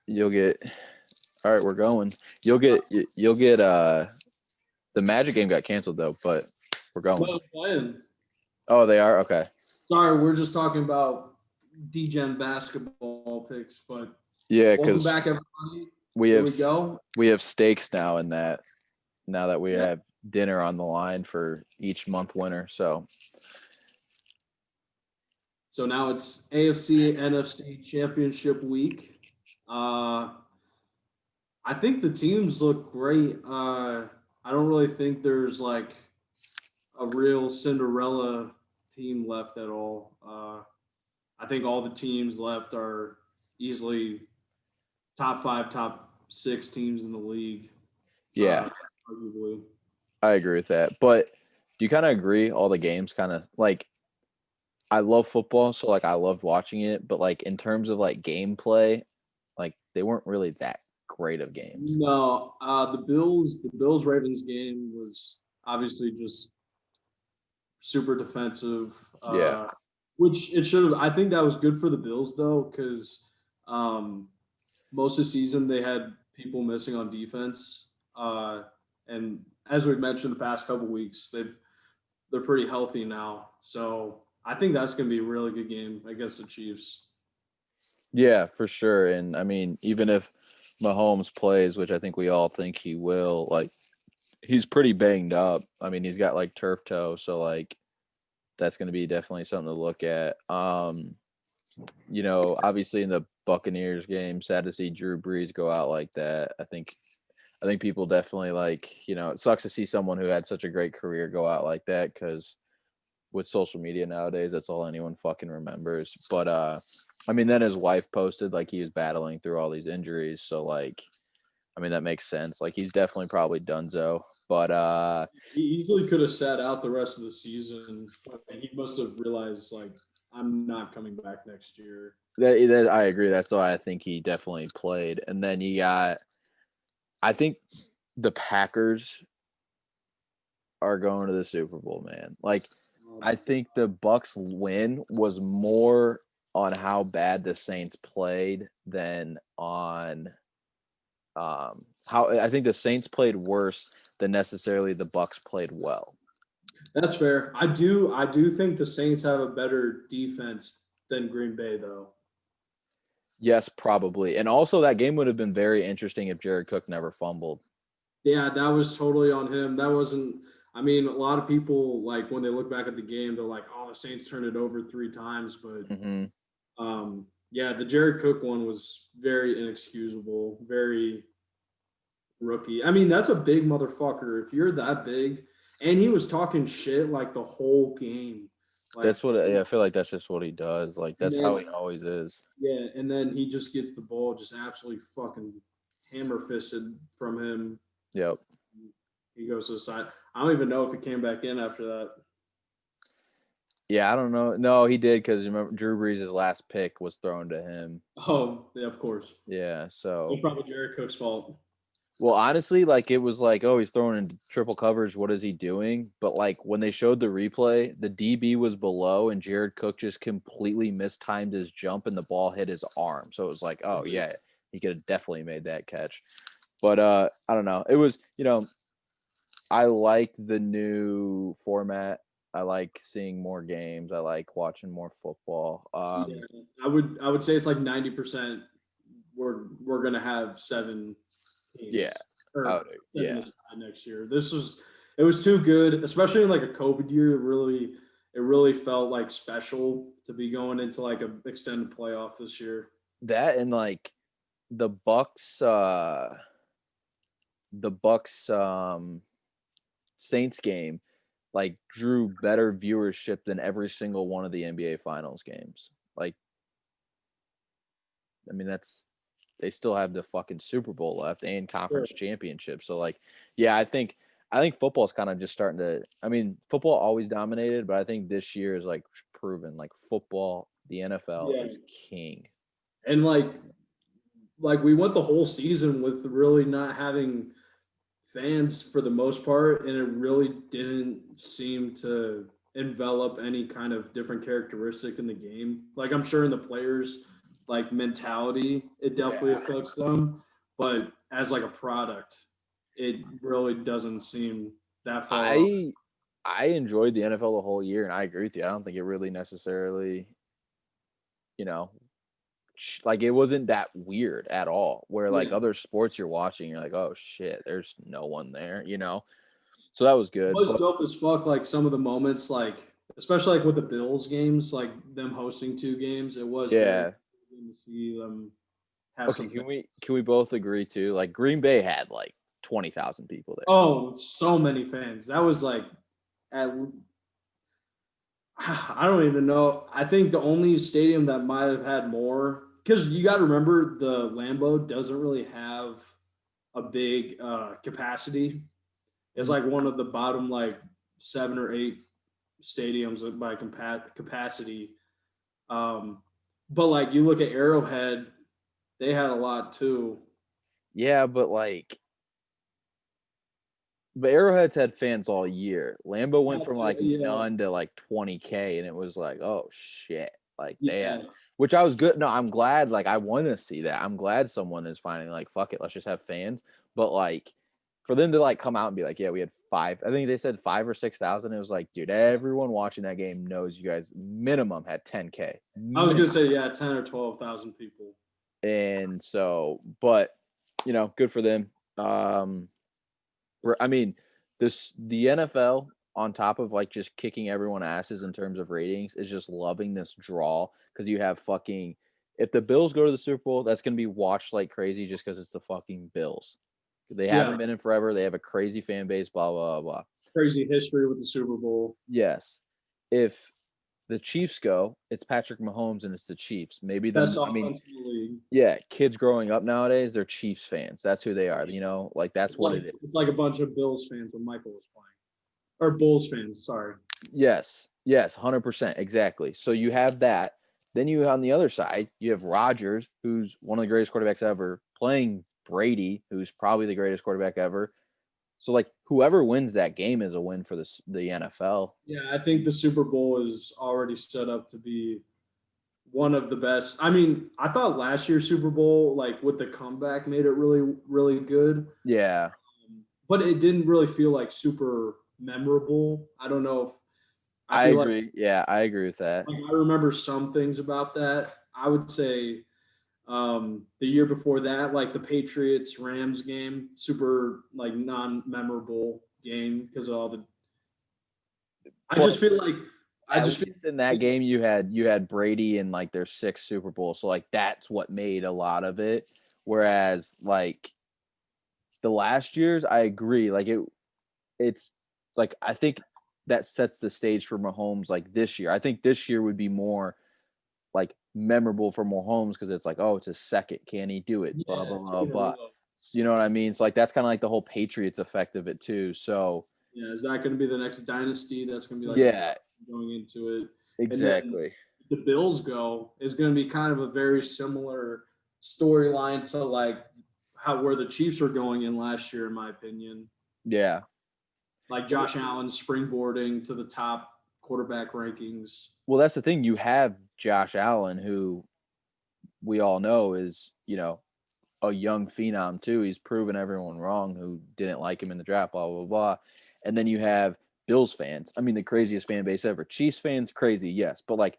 You'll get. All right, we're going. You'll get. The Magic game got canceled though, but we're going. No, playing. Oh, they are okay. Sorry, we're just talking about DeGen basketball picks, but Yeah, welcome because back, everybody. we Here have we go. we have stakes now in that. Now that we Yeah. have dinner on the line for each month winner, so So now it's AFC NFC Championship week. I think the teams look great. I don't really think there's like a real Cinderella team left at all. I think all the teams left are easily top five, top six teams in the league. yeah, Arguably. I agree with that. But do you kind of agree? All the games kind of like I love football, so like I loved watching it, but like in terms of like gameplay, like they weren't really that great of games. No, the Bills Ravens game was obviously just super defensive, Yeah, which it should have. I think that was good for the Bills though, because um, most of the season they had people missing on defense, and as we've mentioned the past couple weeks, they're pretty healthy now. So I think that's going to be a really good game against the Chiefs. yeah, for sure. And I mean, even if Mahomes plays, which I think we all think he will, like he's pretty banged up. I mean, he's got like turf toe, so like that's going to be definitely something to look at. Obviously in the Buccaneers game, sad to see Drew Brees go out like that. I think people definitely like, it sucks to see someone who had such a great career go out like that because with social media nowadays, that's all anyone fucking remembers. But I mean, then his wife posted like he was battling through all these injuries, so like, I mean, that makes sense. Like he's definitely probably donezo. But He easily could have sat out the rest of the season. But he must have realized like I'm not coming back next year. that I agree. That's why I think he definitely played. And then you got, I think the Packers are going to the Super Bowl, man. Like I think the Bucs win was more on how bad the Saints played than on how I think the Saints played worse than necessarily the Bucs played well. That's fair. I do think the Saints have a better defense than Green Bay though. Yes, probably. And also that game would have been very interesting if Jared Cook never fumbled. Yeah, that was totally on him. That wasn't. I mean, a lot of people like when they look back at the game, they're like, "Oh, the Saints turned it over three times," but Mm-hmm. yeah, the Jared Cook one was very inexcusable, very rookie. I mean, that's a big motherfucker. If you're that big, and he was talking shit like the whole game, like, That's what I feel like that's just what he does. Like and that's how then he always is. yeah, and then he just gets the ball just absolutely fucking hammer fisted from him. Yep. He goes to the side. I don't even know if he came back in after that. Yeah, I don't know. No, he did because remember Drew Brees' last pick was thrown to him. Oh, yeah, of course. Yeah, It's so probably Jared Cook's fault. well, honestly, like it was like, oh, he's throwing in triple coverage. What is he doing? But like when they showed the replay, the DB was below, and Jared Cook just completely mistimed his jump, and the ball hit his arm. So it was like, oh yeah, he could have definitely made that catch. But I don't know. It was, I like the new format. I like seeing more games. I like watching more football. Yeah, I would say it's like 90%. We're gonna have seven Yeah, teams or seven yeah. this time next year. It was too good, especially in like a COVID year. It really felt like special to be going into like a extended playoff this year. That and like the Bucks Saints game like drew better viewership than every single one of the NBA Finals games. Like, I mean, they still have the fucking Super Bowl left and Sure. conference championship. So like, yeah, I think football's kind of just starting to. I mean, football always dominated, but I think this year is like proven like football, the NFL Yeah, is king. and like we went the whole season with really not having fans for the most part, and it really didn't seem to envelop any kind of different characteristic in the game. Like I'm sure in the players, like mentality, it definitely affects them. But as like a product, it really doesn't seem that far off. I enjoyed the NFL the whole year, and I agree with you. I don't think it really necessarily, you know, like it wasn't that weird at all. Where like Yeah. other sports you're watching, you're like, oh shit, there's no one there, you know. So that was It good. was But dope as fuck. Like some of the moments, like especially like with the Bills games, like them hosting 2 games, it was very yeah, good to see them have okay. some fans. Can we both agree too? Like Green Bay had like 20,000 people there. Oh, so many fans. That was like at I don't even know. I think the only stadium that might have had more, because you got to remember the Lambeau doesn't really have a big capacity. It's like one of the bottom like 7 or 8 stadiums by capacity. Um, but like you look at Arrowhead, they had a lot too. Yeah, but Arrowhead's had fans all year. Lambeau went from like Yeah, none to like 20K, and it was like, oh shit. Like they had, yeah, which I was good. No, I'm glad. Like I want to see that. I'm glad someone is finally like, fuck it, let's just have fans. But like, for them to like come out and be like, yeah, we had five. I think they said 5 or 6,000. It was like, dude, everyone watching that game knows you guys minimum had 10K. I was gonna Minimum. say yeah, 10 or 12,000 people. And so, but good for them. I mean, the NFL on top of like just kicking everyone asses in terms of ratings is just loving this draw because you have fucking if the Bills go to the Super Bowl, that's gonna be watched like crazy just because it's the fucking Bills. They Yeah, haven't been in forever. They have a crazy fan base. Blah blah blah. crazy history with the Super Bowl. Yes, if the Chiefs go, it's Patrick Mahomes and it's the Chiefs. Maybe Best I mean, offense in the league. yeah, kids growing up nowadays, they're Chiefs fans. That's who they are. You know, like that's It's what like it is. it's like a bunch of Bills fans when Michael was playing, or Bulls fans. Sorry. Yes, yes, 100%, exactly. So you have that. Then you on the other side, you have Rodgers, who's one of the greatest quarterbacks ever, playing Brady, who's probably the greatest quarterback ever. So like whoever wins that game is a win for the NFL. Yeah, I think the Super Bowl is already set up to be one of the best. I mean, I thought last year's Super Bowl, like with the comeback, made it really, really good. Yeah, But it didn't really feel like super memorable. I don't know if I I feel like agree. Yeah, I agree with that. I remember some things about that. I would say the year before that, like the Patriots Rams game, super like non memorable game because of all the. I But just feel like I at just feel least in that game you had Brady in like their sixth Super Bowl. So like that's what made a lot of it. Whereas like the last years, I agree. Like it's like I think that sets the stage for Mahomes like this year. I think this year would be more like memorable for Mahomes because it's like, oh, it's his second. Can he do it? Blah yeah, blah two blah in a blah. row. You know what I mean? So like that's kind of like the whole Patriots effect of it too. So Yeah, is that going to be the next dynasty? That's going to be like a yeah, dynasty going into it, and then exactly. the Bills go is going to be kind of a very similar storyline to like how where the Chiefs were going in last year, in my opinion. Yeah. Like Josh Allen springboarding to the top quarterback rankings. Well, that's the thing. You have Josh Allen, who we all know is, a young phenom too. He's proven everyone wrong who didn't like him in the draft, blah, blah, blah. And then you have Bills fans. I mean, the craziest fan base ever. Chiefs fans, crazy, yes. But like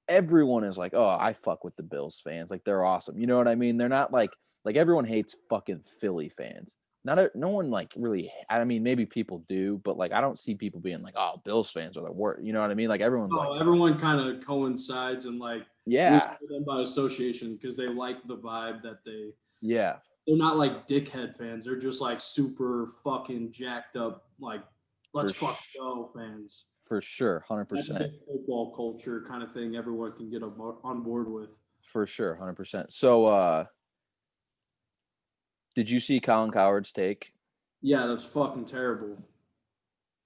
everyone is like, oh, I fuck with the Bills fans. Like they're awesome. You know what I mean? They're not like everyone hates fucking Philly fans. No one like really. I mean, maybe people do, but like I don't see people being like, "Oh, Bills fans are the worst." You know what I mean? Like everyone's like, Oh, everyone kind of coincides and like roots "Yeah, for them by association because they like the vibe that yeah, they're not like dickhead fans. They're just like super fucking jacked up, like for let's fucking sh- go fans. for sure, That 100%, type of football culture kind of thing everyone can get on board with. for sure, 100%." So, did you see Colin Coward's take? Yeah, that's fucking terrible.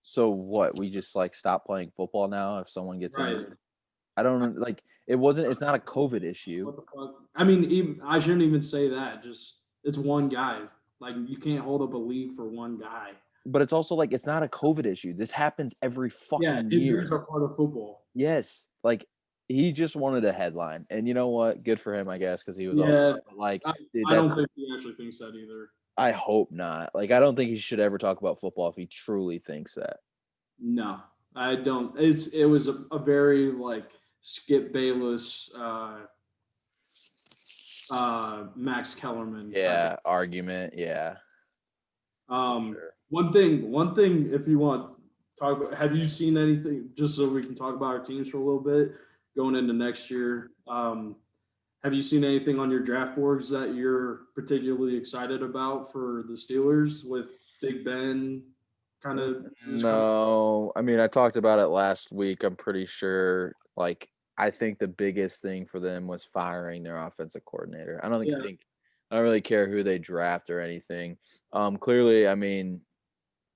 So what? We just like stop playing football now if someone gets Right. injured. I don't like. It wasn't. It's not a COVID issue. What the fuck? I mean, even I shouldn't even say that. Just it's one guy. Like you can't hold up a league for one guy. But it's also like it's not a COVID issue. This happens every Yeah, fucking injuries year. are part of football. Yes. Like he just wanted a headline, and you know what? Good for him, I guess, because he was all Yeah, about. But like, I, dude, I that's don't think he actually thinks that either. I hope not. Like, I don't think he should ever talk about football if he truly thinks that. No, I don't. It was a very like Skip Bayless, Max Kellerman type of. Yeah, argument. Yeah, for sure. One thing, if you want talk about, have you seen anything? Just so we can talk about our teams for a little bit going into next year. Have you seen anything on your draft boards that you're particularly excited about for the Steelers with Big Ben kind of news coming? No, I mean, I talked about it last week. I'm pretty sure. Like, I think the biggest thing for them was firing their offensive coordinator. Yeah, I don't really care who they draft or anything. Clearly, I mean,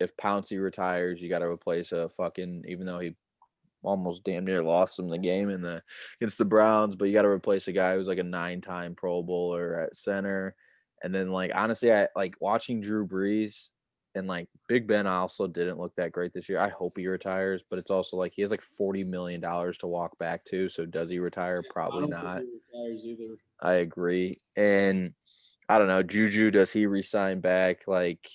if Pouncey retires, you got to replace a fucking. Even though he almost damn near lost them the game against the Browns, but you got to replace a guy who's like a 9-time Pro Bowler at center. And then like honestly, I like watching Drew Brees and like Big Ben also didn't look that great this year. I hope he retires, but it's also like he has like $40 million to walk back to. So does he retire? I Probably don't think not. he retires either. I agree. And I don't know, Juju, does he resign back? Like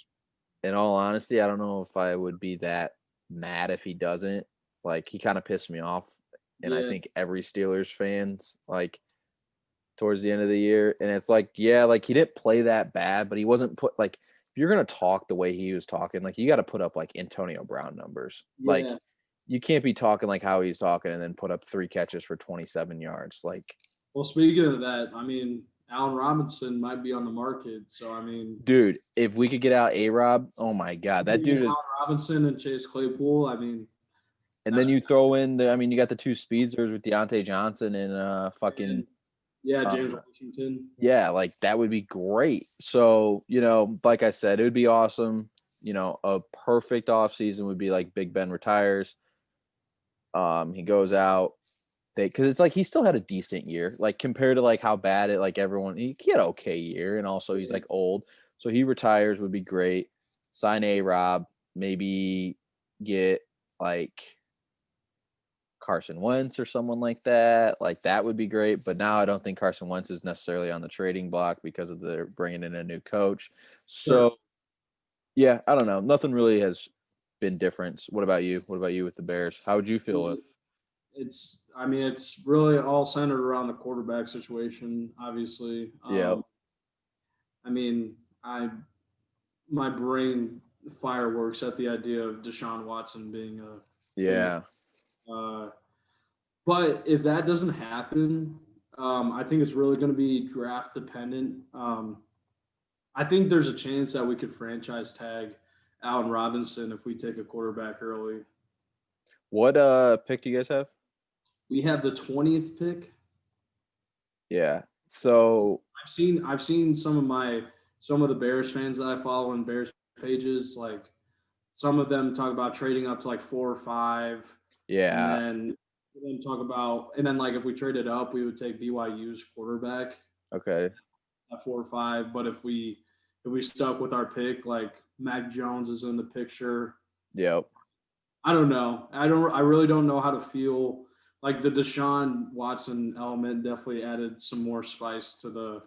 in all honesty, I don't know if I would be that mad if he doesn't. Like he kind of pissed me off, and I Yeah, think every Steelers fans like towards the end of the year. And it's like, yeah, like he didn't play that bad, but he wasn't put like if you're gonna talk the way he was talking, like you got to put up like Antonio Brown numbers. Like yeah. you can't be talking like how he's talking and then put up 3 catches for 27 yards. Like, Well, speaking of that, I mean, Allen Robinson might be on the market. So, I mean, dude, if we could get out A Rob, oh my god, that between dude Allen is. Robinson and Chase Claypool, I mean, And that's then you throw in I mean, you got the two speedsters with Deontay Johnson and and fucking yeah, James uh, Washington. yeah, like that would be great. So, like I said, it would be awesome. A perfect off season would be like Big Ben retires. He goes out. Because it's like he still had a decent year, like compared to like how bad it like everyone he had an okay year, and also he's like old, so he retires would be great. Sign A Rob, maybe get like Carson Wentz or someone like that. Like that would be great. But now I don't think Carson Wentz is necessarily on the trading block because of the bringing in a new coach. Sure. So yeah, I don't know. Nothing really has been different. What about you? What about you with the Bears? How would you feel if? I mean, it's really all centered around the quarterback situation, obviously. Yeah, I mean, my brain fireworks at the idea of Deshaun Watson being a thing. yeah, Uh, but if that doesn't happen, I think it's really going to be draft dependent. I think there's a chance that we could franchise tag Allen Robinson if we take a quarterback early. What pick do you guys have? We have the 20th pick. Yeah. So I've seen some of the Bears fans that I follow on Bears pages, like some of them talk about trading up to like 4 or 5, and yeah, then talk about and then like if we traded up, we would take BYU's quarterback okay. at 4 or 5. But if we stuck with our pick, like Mac Jones is in the picture. Yep. I don't know. I really don't know how to feel. Like the Deshaun Watson element definitely added some more spice to the.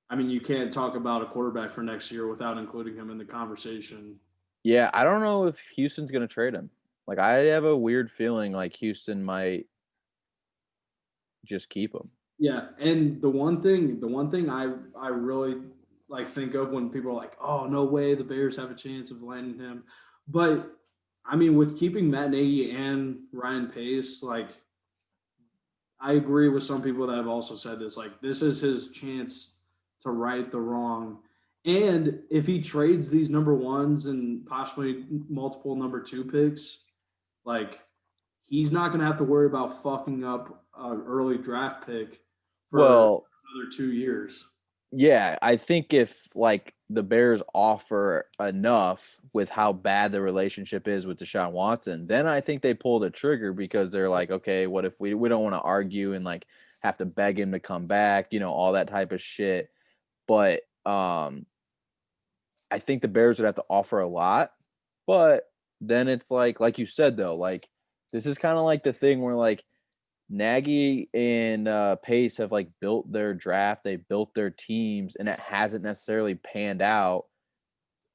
I mean, you can't talk about a quarterback for next year without including him in the conversation. Yeah, I don't know if Houston's gonna trade him. Like I have a weird feeling like Houston might just keep him. Yeah, and the one thing I really like think of when people are like, "Oh, no way, the Bears have a chance of landing him," but I mean, with keeping Matt Nagy and Ryan Pace, like I agree with some people that have also said this. Like, this is his chance to right the wrong. And if he trades these number ones and possibly multiple number two picks, like he's not going to have to worry about fucking up an early draft pick for Well, another 2 years. yeah, I think if like the Bears offer enough with how bad the relationship is with Deshaun Watson, then I think they pull the trigger because they're like, okay, what if we don't want to argue and like have to beg him to come back, all that type of shit. But I think the Bears would have to offer a lot. But then it's like you said though, like this is kind of like the thing where like Nagy and Pace have like built their draft, they built their teams, and it hasn't necessarily panned out.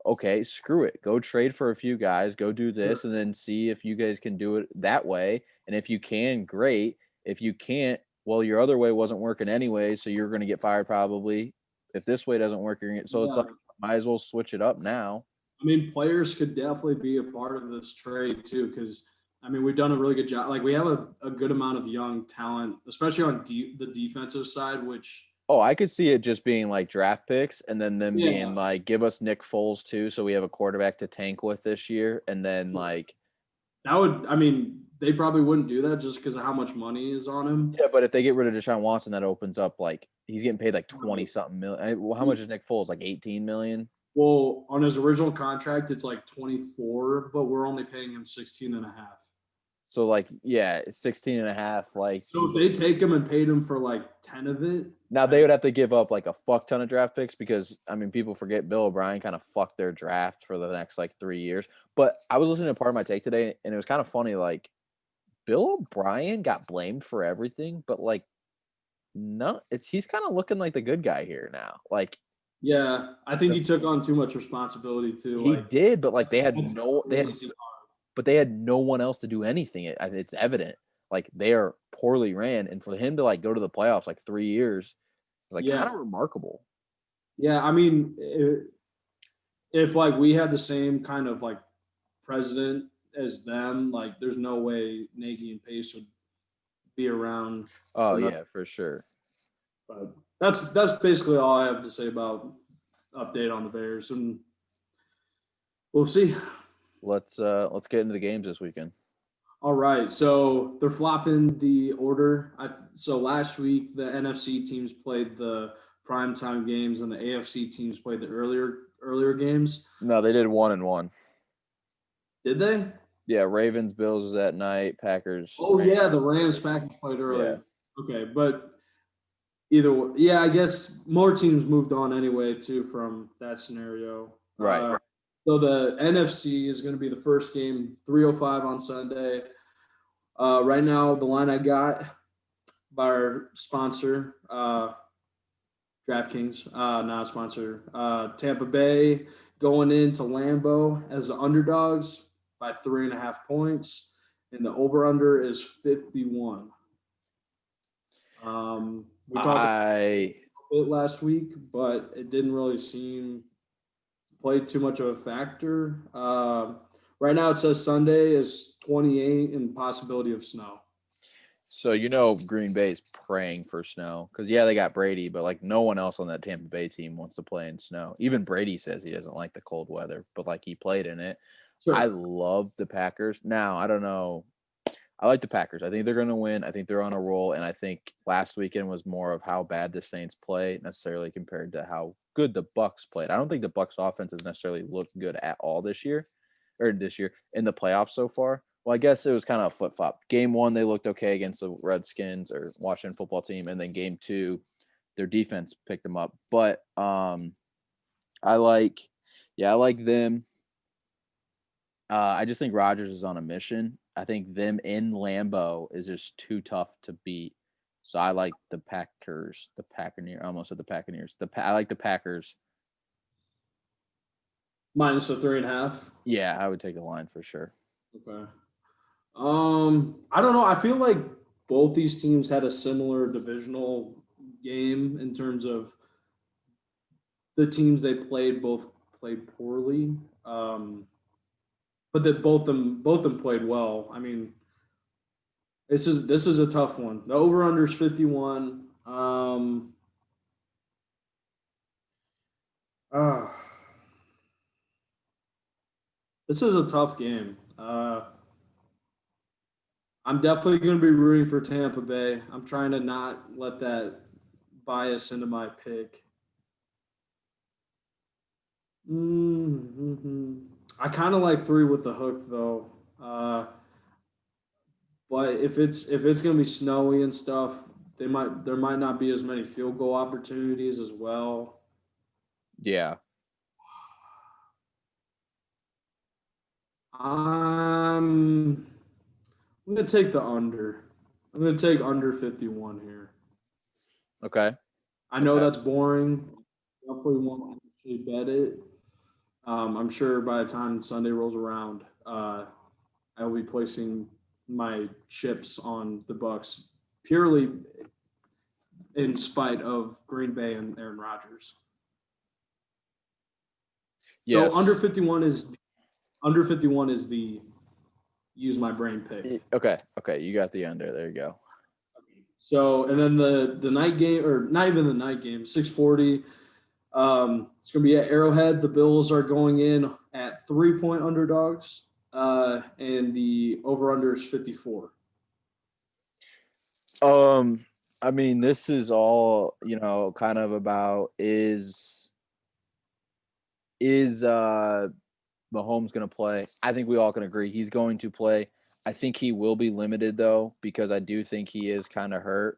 Okay, screw it. Go trade for a few guys, go do Sure. this, and then see if you guys can do it that way. And if you can, great. If you can't, well, your other way wasn't working anyway, so you're going to get fired probably. If this way doesn't work, so it's like Yeah. might as well switch it up now. I mean, players could definitely be a part of this trade too, because I mean, we've done a really good job. Like, we have a good amount of young talent, especially on the defensive side, which, Oh, I could see it just being like draft picks and then them being yeah, like, give us Nick Foles too, so we have a quarterback to tank with this year. And then like, that would, I mean, they probably wouldn't do that just because of how much money is on him. yeah, but if they get rid of Deshaun Watson, that opens up like he's getting paid like 20 Right. something million. Well, how much is Nick Foles? Like 18 million? Well, on his original contract, it's like 24, but we're only paying him 16 and a half. So like, yeah, 16 and a half. Like So if they take him and paid him for like 10 of it, now they would have to give up like a fuck ton of draft picks because I mean people forget Bill O'Brien kind of fucked their draft for the next like 3 years. But I was listening to part of my take today and it was kind of funny. Like Bill O'Brien got blamed for everything, but like no, he's kind of looking like the good guy here now. Like yeah, I think he took on too much responsibility too. he Like, did, but like that's they had makes it but they had no one else to do anything. It's evident. Like they are poorly ran, and for him to like go to the playoffs like 3 years is like kind yeah, of remarkable. yeah. I mean, if like we had the same kind of like president as them, like there's no way Nagy and Pace would be around Oh for nothing. yeah, for sure. But that's basically all I have to say about update on the Bears, and we'll see. Let's get into the games this weekend. All right, so they're flopping the order. So last week the NFC teams played the primetime games, and the AFC teams played the earlier games. No, they did 1-1. Did they? Yeah, Ravens Bills is at night. Packers Oh Rams. yeah, the Rams Packers played Yeah, early. Okay, but either way, yeah, I guess more teams moved on anyway too from that scenario. right. So the NFC is going to be the first game, 3:05 on Sunday. Right now, the line I got by our sponsor, DraftKings, not a sponsor, Tampa Bay going into Lambeau as the underdogs by 3.5 points, and the over/under is 51. We talked I about it last week, but it didn't really seem played too much of a factor. Right now, it says Sunday is 28 and possibility of snow. so Green Bay's praying for snow because yeah they got Brady, but like no one else on that Tampa Bay team wants to play in snow. Even Brady says he doesn't like the cold weather, but like he played in it. I Sure. love the Packers. Now I don't know. I like the Packers. I think they're going to win. I think they're on a roll, and I think last weekend was more of how bad the Saints play necessarily compared to how good the Bucs played. I don't think the Bucs offense has necessarily looked good at all this year in the playoffs so far. Well, I guess it was kind of a flip flop. Game one, they looked okay against the Redskins or Washington football team, and then game two, their defense picked them up. But I like, yeah, I like them. I just think Rodgers is on a mission. I think them in Lambeau is just too tough to beat. So I like the Packers, the Packerneer. I almost said the Packerneers. I like the Packers. Minus a 3.5. Yeah, I would take the line for sure. Okay. I don't know. I feel like both these teams had a similar divisional game in terms of the teams they played both played poorly. But that both them played well. I mean, this is a tough one. The over under is 51. Uh, this is a tough game. I'm definitely going to be rooting for Tampa Bay. I'm trying to not let that bias into my pick. Mm-hmm. I kind of like three with the hook though. But if it's going to be snowy and stuff, there might not be as many field goal opportunities as well. Yeah. I'm I'm gonna take the under. I'm going to take under 51 here. Okay. I know Okay. that's boring. Definitely won't actually bet it. I'm sure by the time Sunday rolls around, I will be placing my chips on the Bucs purely in spite of Green Bay and Aaron Rodgers. So Yes. under 51 is the use my brain pick. Okay. Okay. You got the under. There you go. So and then the night game, or not even the night game, 6:40. It's going to be at Arrowhead. The Bills are going in at 3-point underdogs, and the over under is 54. I mean, this is all, kind of about is Mahomes going to play? I think we all can agree he's going to play. I think he will be limited though, because I do think he is kind of hurt,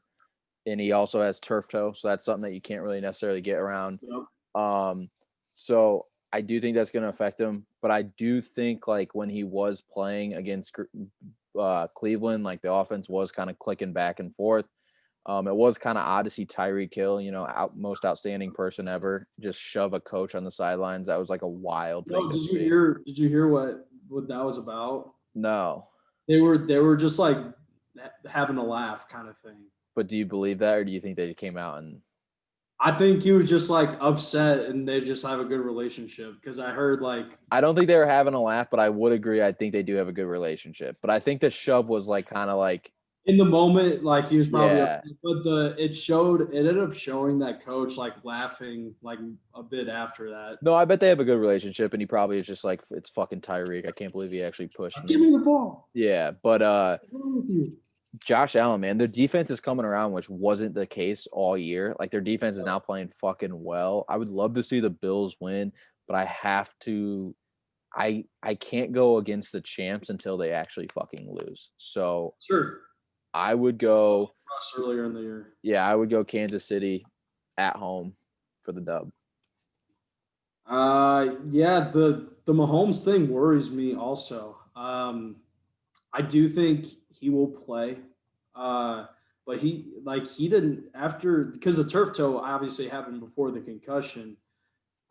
and he also has turf toe, so that's something that you can't really necessarily get around. Yep. So I do think that's going to affect him, but I do think like when he was playing against Cleveland, like the offense was kind of clicking back and forth. It was kind of odd to see Tyreek Hill, most outstanding person ever, just shove a coach on the sidelines. That was like a wild thing No, to did you see. hear? Did you hear what that was about? No, They were just like having a laugh kind of thing. but do you believe that, or do you think they came out and? I think he was just like upset, and they just have a good relationship because I heard like I don't think they were having a laugh, but I would agree. I think they do have a good relationship. But I think the shove was like kind of like, in the moment, like he was probably yeah. upset, but it ended up showing that coach like laughing like a bit after that. No, I bet they have a good relationship, and he probably is just like, it's fucking Tyreek. I can't believe he actually pushed Give me. me the ball. Yeah, but What's wrong with you? Josh Allen, man, their defense is coming around, which wasn't the case all year. Like their defense is now playing fucking well. I would love to see the Bills win, but I have to. I can't go against the champs until they actually fucking lose. So Sure. I would go. Russ earlier in the year. Yeah, I would go Kansas City at home for the dub. Yeah, the Mahomes thing worries me also. I do think he will play. But he didn't after because the turf toe obviously happened before the concussion.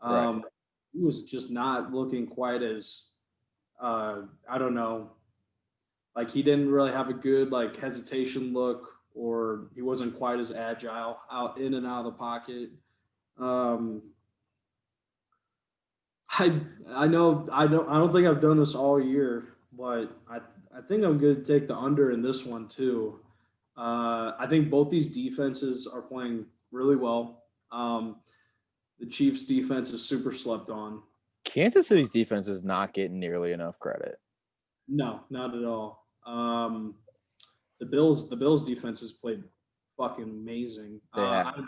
Right. Um, he was just not looking quite as I don't know, like he didn't really have a good like hesitation look, or he wasn't quite as agile out in and out of the pocket. Um, I know I don't think I've done this all year, but I think I'm going to take the under in this one too. I think both these defenses are playing really well. The Chiefs' defense is super slept on. Kansas City's defense is not getting nearly enough credit. No, not at all. The Bills' defense has played fucking amazing. They have.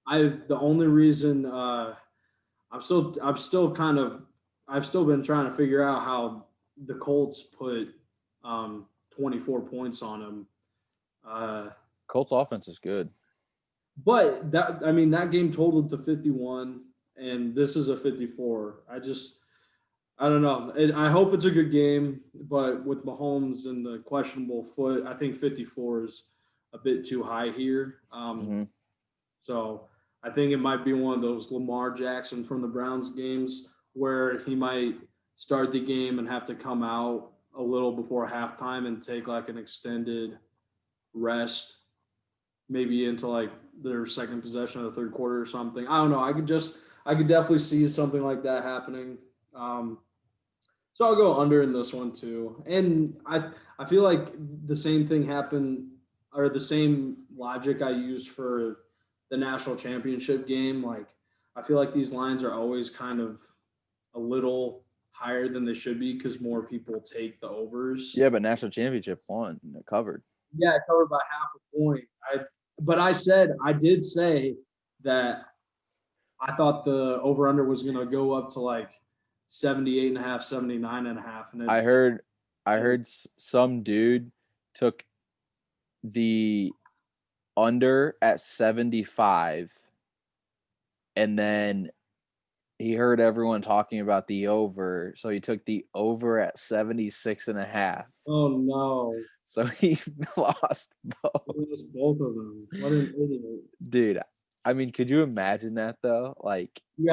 The only reason I'm still kind of I've still been trying to figure out how the Colts put 24 points on them. Colts offense is good. But that game totaled to 51, and this is a 54. I don't know. I hope it's a good game, but with Mahomes and the questionable foot, I think 54 is a bit too high here. Mm-hmm. So I think it might be one of those Lamar Jackson from the Browns games where he might start the game and have to come out a little before halftime and take like an extended rest, maybe into like their second possession of the third quarter or something. I don't know. I could definitely see something like that happening. So I'll go under in this one too. And I feel like the same thing happened, or the same logic I used for the national championship game. Like I feel like these lines are always kind of a little higher than they should be because more people take the overs. Yeah, but national championship won, covered. Yeah, I covered by half a point. I did say that I thought the over under was going to go up to like 78 and a half, 79 and a half. And I heard some dude took the under at 75, and then he heard everyone talking about the over, so he took the over at 76 and a half. oh no. So he lost both. He lost both of them. What an idiot. Dude, I mean, could you imagine that though? Like, You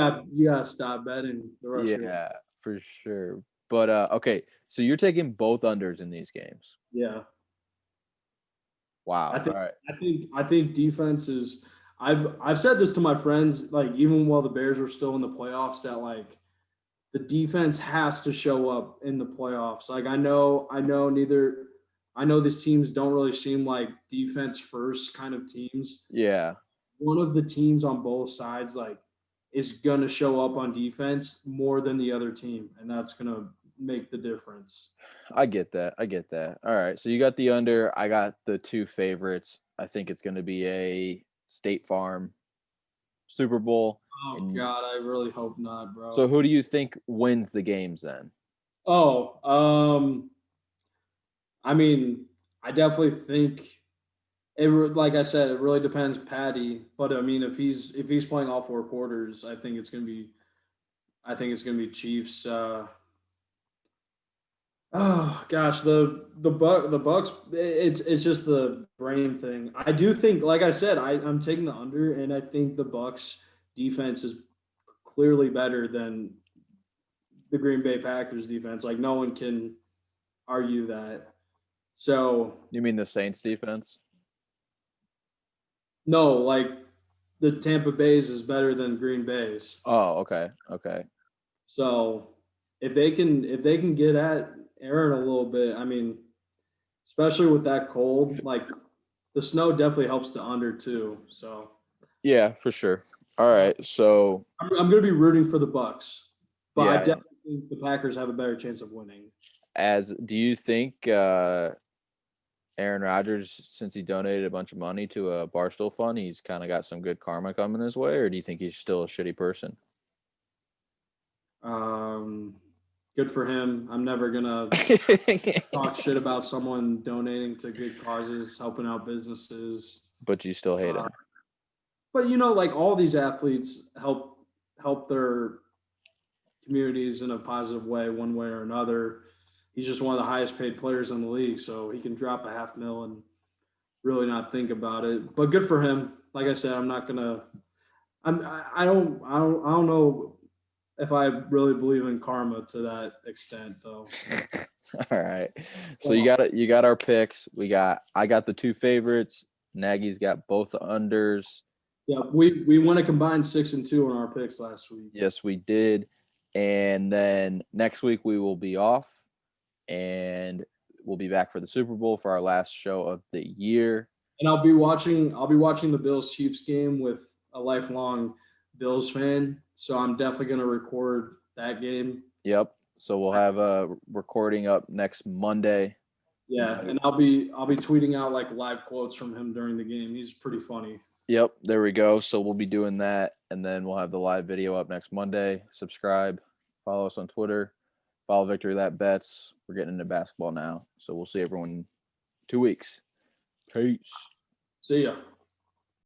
gotta stop betting the rest of your life. yeah, for sure. But okay, so you're taking both unders in these games. Yeah. I Wow. All think right. I think defense is I've said this to my friends, like even while the Bears were still in the playoffs, that like the defense has to show up in the playoffs. Like I know these teams don't really seem like defense first kind of teams. Yeah, One of the teams on both sides like is gonna show up on defense more than the other team, and that's gonna make the difference. I get that. I get that. All right. So you got the under. I got the two favorites. I think it's going to be a State Farm Super Bowl. Oh And God, I really hope not, so bro. who do you think wins the games then? Oh, I mean, I definitely think like I said, it really depends, Patty. But I mean, if he's playing all four quarters, I think it's gonna be Chiefs. Oh gosh, the Bucks. It's just the brain thing. I do think, like I said, I'm taking the under, and I think the Bucks defense is clearly better than the Green Bay Packers defense. Like no one can argue that. So You mean the Saints defense? no, like the Tampa Bay's is better than Green Bay's. Oh, okay. Okay. So if they can get at Aaron a little bit, I mean, especially with that cold, like the snow definitely helps the under too. So Yeah, for sure. All right. So, I'm going to be rooting for the Bucks, but I yeah, definitely think the Packers have a better chance of winning. do you think Aaron Rodgers, since he donated a bunch of money to a Barstool fund, he's kind of got some good karma coming his way, or do you think he's still a shitty person? Um, Good for him. I'm never gonna talk shit about someone donating to good causes, helping out businesses. But you still hate him. But like all these athletes help their communities in a positive way, one way or another. He's just one of the highest paid players in the league, so he can drop a $500,000 and really not think about it. But good for him. Like I said, I'm not gonna. I don't know if I really believe in karma to that extent, though. All right. So you got our picks. I got the two favorites. Nagy's got both the unders. Yeah, we went a combined 6-2 on our picks last week. Yes, we did. And then next week we will be off and we'll be back for the Super Bowl for our last show of the year. And I'll be watching the Bills Chiefs game with a lifelong Bills fan, so I'm definitely going to record that game. Yep. So we'll have a recording up next Monday. Yeah, and I'll be tweeting out like live quotes from him during the game. He's pretty funny. Yep, there we go. So we'll be doing that, and then we'll have the live video up next Monday. Subscribe, follow us on Twitter, follow Victory That Bets. We're getting into basketball now, so we'll see everyone in 2 weeks. Peace. See ya.